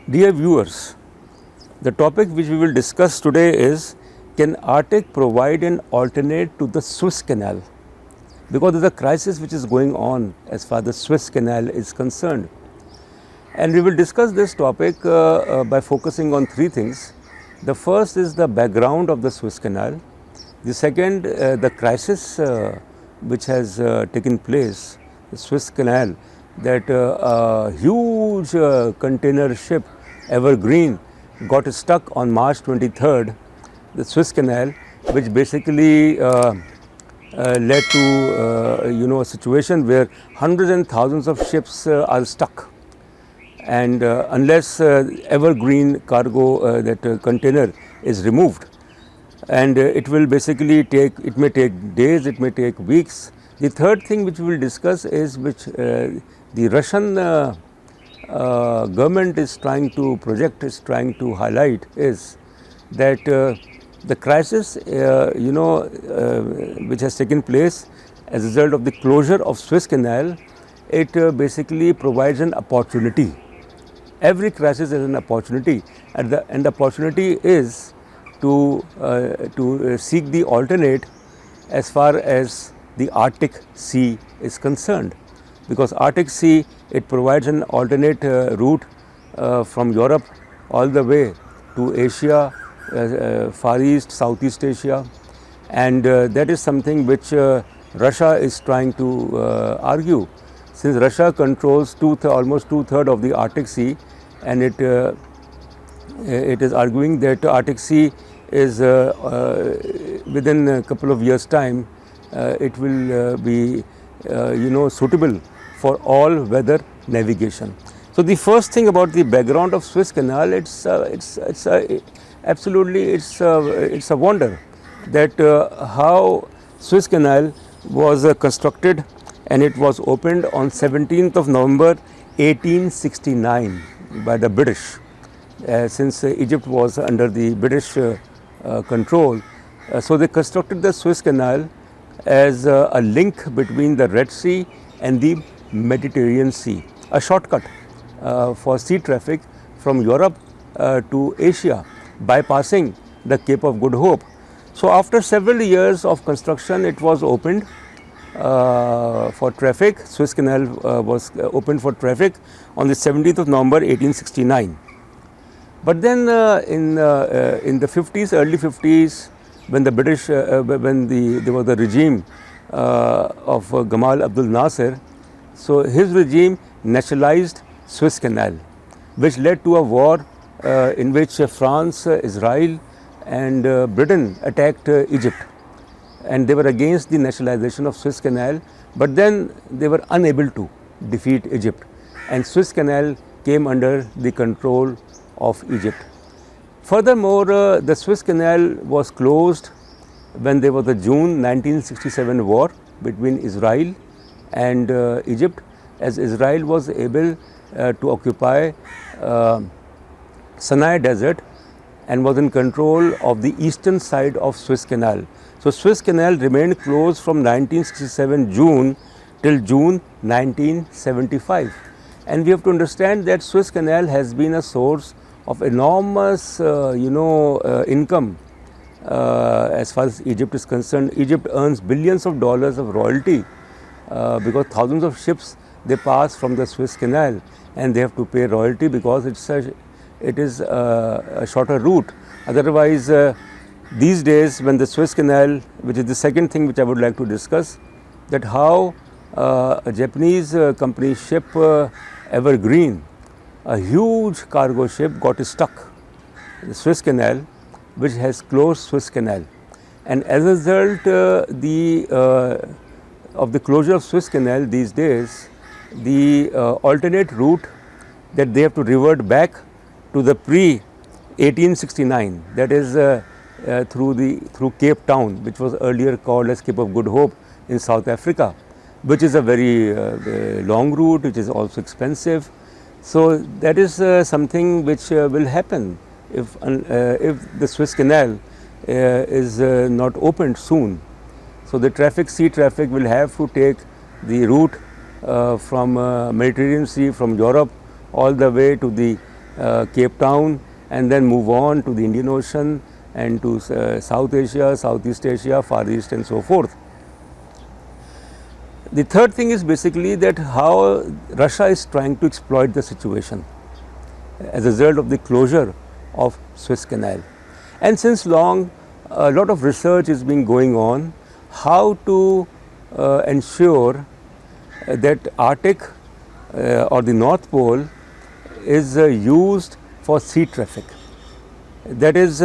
Dear viewers, the topic which we will discuss today is, can Arctic provide an alternate to the Suez Canal? Because there is a crisis which is going on as far as the Suez Canal is concerned. And we will discuss this topic by focusing on three things. The first is the background of the Suez Canal. The second, the crisis which has taken place, the Suez Canal, that a huge container ship, Evergreen, got stuck on March 23rd, the Suez Canal, which basically led to a situation where hundreds and thousands of ships are stuck. And unless Evergreen cargo, that container is removed, and it will basically take, it may take days, it may take weeks. The third thing which we will discuss is which the Russian government is trying to project, is trying to highlight, is that the crisis which has taken place as a result of the closure of Suez Canal, it basically provides an opportunity. Every crisis is an opportunity, and the opportunity is to seek the alternate as far as the Arctic Sea is concerned. Because Arctic Sea, it provides an alternate route from Europe all the way to Asia, Far East, Southeast Asia, and that is something which Russia is trying to argue. Since Russia controls almost two-thirds of the Arctic Sea, and it is arguing that Arctic Sea is within a couple of years' time, it will be suitable for all weather navigation. So the first thing about the background of Suez Canal, it's absolutely it's a wonder that how Suez Canal was constructed, and it was opened on 17th of November 1869 by the British. Since Egypt was under the British control, so they constructed the Suez Canal as a link between the Red Sea and the Mediterranean Sea, a shortcut for sea traffic from Europe to Asia, bypassing the Cape of Good Hope. So after several years of construction, it was opened for traffic. Suez Canal was opened for traffic on the 17th of November 1869. But then in the 50s, early 50s, when the British, there was the regime of Gamal Abdul Nasser, so his regime nationalized Suez Canal, which led to a war in which France, Israel and Britain attacked Egypt, and they were against the nationalization of Suez Canal, but then they were unable to defeat Egypt, and Suez Canal came under the control of Egypt. Furthermore, the Suez Canal was closed when there was the June 1967 war between Israel and Egypt, as Israel was able to occupy Sinai Desert and was in control of the eastern side of Suez Canal. So Suez Canal remained closed from 1967 June till June 1975. And we have to understand that Suez Canal has been a source of enormous income as far as Egypt is concerned. Egypt earns billions of dollars of royalty because thousands of ships, they pass from the Suez Canal, and they have to pay royalty because it is a shorter route. Otherwise, these days when the Suez Canal, which is the second thing which I would like to discuss, that how a Japanese company ship Evergreen, a huge cargo ship, got stuck in the Suez Canal, which has closed Suez Canal, and as a result of the closure of Suez Canal these days, the alternate route that they have to revert back to the pre-1869, that is through Cape Town, which was earlier called as Cape of Good Hope in South Africa, which is a very long route, which is also expensive. So that is something which will happen if the Suez Canal is not opened soon. So the sea traffic will have to take the route from Mediterranean Sea, from Europe all the way to the Cape Town, and then move on to the Indian Ocean and to South Asia, Southeast Asia, Far East, and so forth. The third thing is basically that how Russia is trying to exploit the situation as a result of the closure of Suez Canal. And since long, a lot of research is being going on how to ensure that Arctic or the North Pole is used for sea traffic. That is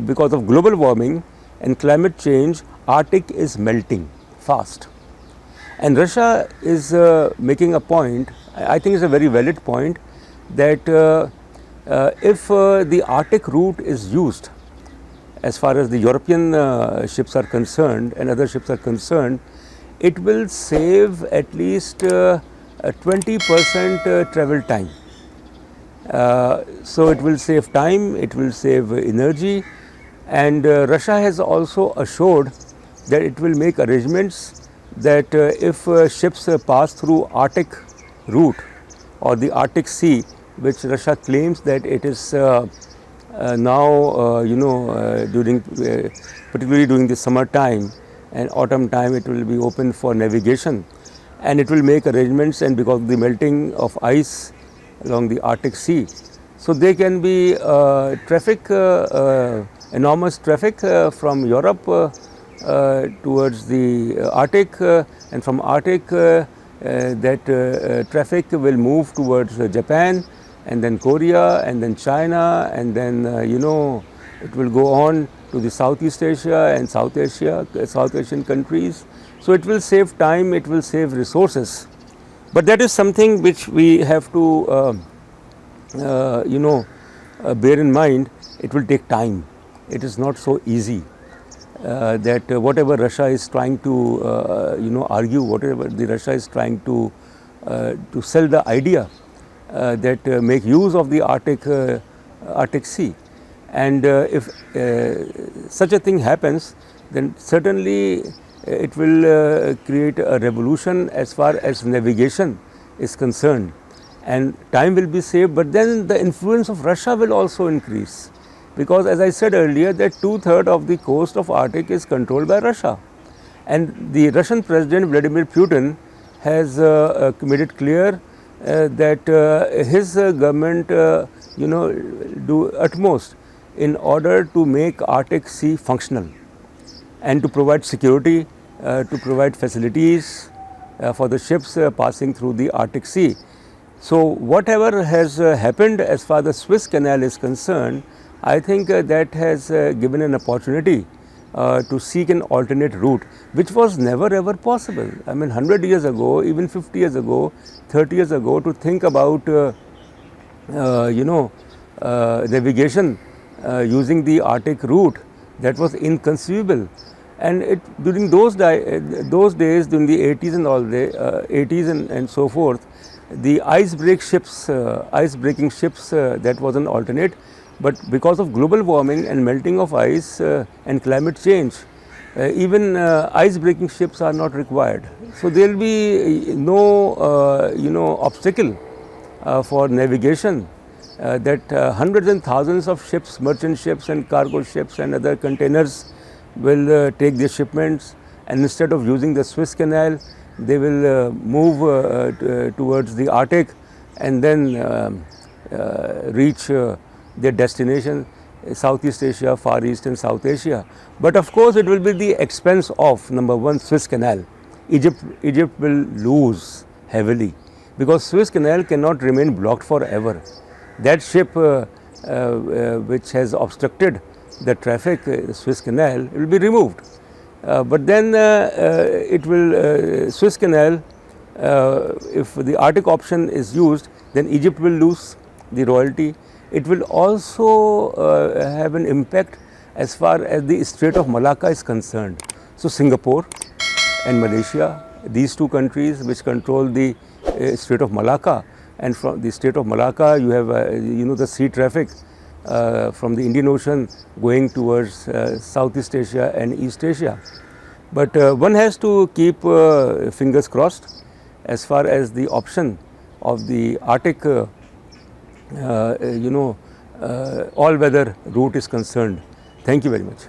because of global warming and climate change, Arctic is melting fast. And Russia is making a point, I think it's a very valid point, that if the Arctic route is used, as far as the European ships are concerned and other ships are concerned, it will save at least 20% travel time. So it will save time, it will save energy, and Russia has also assured that it will make arrangements that if ships pass through Arctic route or the Arctic Sea, which Russia claims that it is now during particularly during the summer time and autumn time, it will be open for navigation, and it will make arrangements, and because of the melting of ice along the Arctic Sea, so there can be traffic, enormous traffic from Europe towards the Arctic, and from Arctic that traffic will move towards Japan, and then Korea, and then China, and then it will go on to the Southeast Asia and South Asian countries. So it will save time, it will save resources, but that is something which we have to bear in mind. It will take time. It is not so easy. That whatever Russia is trying to argue, whatever the Russia is trying to sell the idea that make use of the Arctic Sea, and if such a thing happens, then certainly it will create a revolution as far as navigation is concerned, and time will be saved, but then the influence of Russia will also increase. Because as I said earlier, that 2/3 of the coast of Arctic is controlled by Russia, and the Russian President Vladimir Putin has made it clear that his government do utmost in order to make Arctic Sea functional and to provide security, to provide facilities for the ships passing through the Arctic Sea. So whatever has happened as far as the Suez Canal is concerned, I think that has given an opportunity to seek an alternate route, which was never ever possible. I mean, 100 years ago, even 50 years ago, 30 years ago, to think about navigation using the Arctic route, that was inconceivable. And during those days, during the 80s and all the 80s and so forth, the ice-breaking ships, that was an alternate. But because of global warming and melting of ice and climate change, even ice-breaking ships are not required. So there will be no obstacle for navigation. That hundreds and thousands of ships, merchant ships and cargo ships and other containers will take their shipments, and instead of using the Suez Canal, they will move towards the Arctic and then reach their destination, Southeast Asia, Far East and South Asia. But of course, it will be the expense of, number one, Suez Canal. Egypt will lose heavily, because Suez Canal cannot remain blocked forever. That ship which has obstructed the traffic, the Suez Canal, it will be removed. But then Suez Canal, if the Arctic option is used, then Egypt will lose the royalty. It will also have an impact as far as the Strait of Malacca is concerned. So Singapore and Malaysia, these two countries which control the Strait of Malacca, and from the Strait of Malacca you have the sea traffic from the Indian Ocean going towards Southeast Asia and East Asia. But one has to keep fingers crossed as far as the option of the Arctic all weather route is concerned. Thank you very much.